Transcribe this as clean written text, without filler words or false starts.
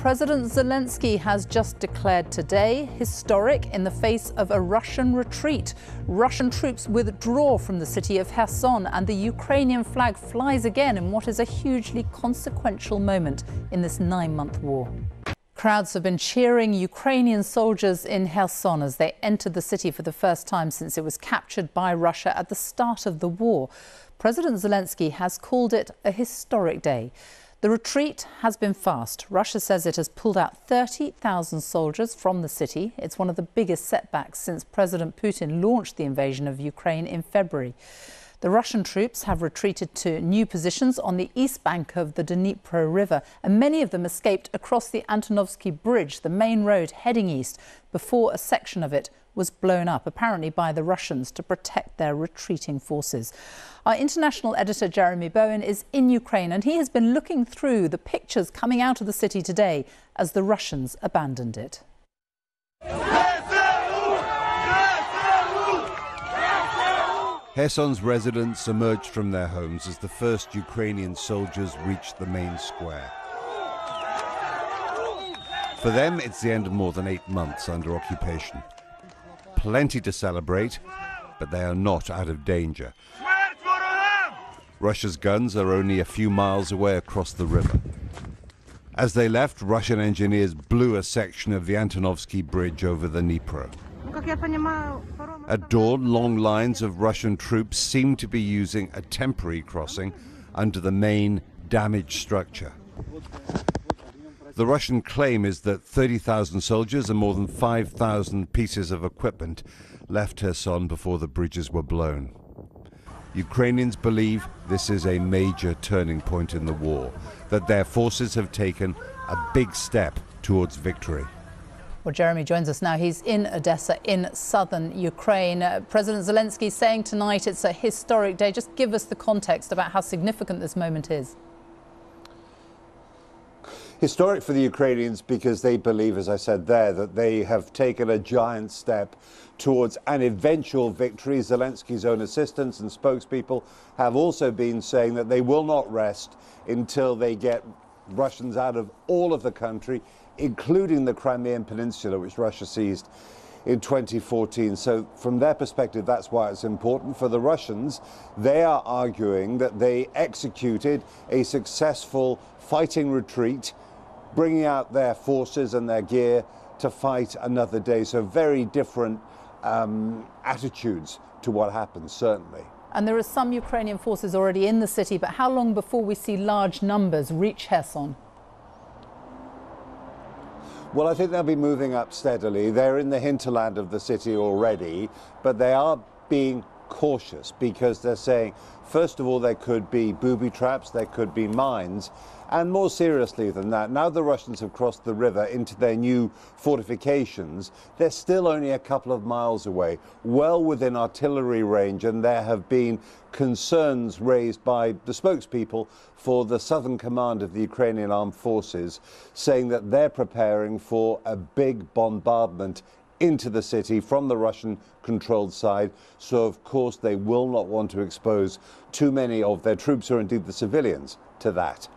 President Zelensky has just declared today historic in the face of a Russian retreat. Russian troops withdraw from the city of Kherson and the Ukrainian flag flies again in what is a hugely consequential moment in this 9-month war. Crowds have been cheering Ukrainian soldiers in Kherson as they entered the city for the first time since it was captured by Russia at the start of the war. President Zelensky has called it a historic day. The retreat has been fast. Russia says it has pulled out 30,000 soldiers from the city. It's one of the biggest setbacks since President Putin launched the invasion of Ukraine in February. The Russian troops have retreated to new positions on the east bank of the Dnipro River, and many of them escaped across the Antonovsky Bridge, the main road heading east, before a section of it was blown up, apparently by the Russians, to protect their retreating forces. Our international editor, Jeremy Bowen, is in Ukraine, and he has been looking through the pictures coming out of the city today as the Russians abandoned it. Kherson's residents emerged from their homes as the first Ukrainian soldiers reached the main square. For them, it's the end of more than 8 months under occupation. Plenty to celebrate, but they are not out of danger. Russia's guns are only a few miles away across the river. As they left, Russian engineers blew a section of the Antonovsky Bridge over the Dnipro. At dawn, long lines of Russian troops seemed to be using a temporary crossing under the main damaged structure. The Russian claim is that 30,000 soldiers and more than 5,000 pieces of equipment left Kherson before the bridges were blown. Ukrainians believe this is a major turning point in the war, that their forces have taken a big step towards victory. Well, Jeremy joins us now. He's in Odessa in southern Ukraine. President Zelensky saying tonight it's a historic day. Just give us the context about how significant this moment is. Historic for the Ukrainians because they believe, as I said there, that they have taken a giant step towards an eventual victory. Zelensky's own assistants and spokespeople have also been saying that they will not rest until they get Russians out of all of the country, including the Crimean Peninsula, which Russia seized in 2014. So from their perspective, that's why it's important. For the Russians, they are arguing that they executed a successful fighting retreat, bringing out their forces and their gear to fight another day. So very different attitudes to what happened, certainly. And there are some Ukrainian forces already in the city, but how long before we see large numbers reach Kherson? Well, I think they'll be moving up steadily. They're in the hinterland of the city already, but they are being cautious because they're saying, first of all, there could be booby traps, there could be mines, and more seriously than that, now the Russians have crossed the river into their new fortifications, they're still only a couple of miles away, well within artillery range, and there have been concerns raised by the spokespeople for the southern command of the Ukrainian armed forces, saying that they're preparing for a big bombardment into the city from the Russian-controlled side. So, of course, they will not want to expose too many of their troops or indeed the civilians to that.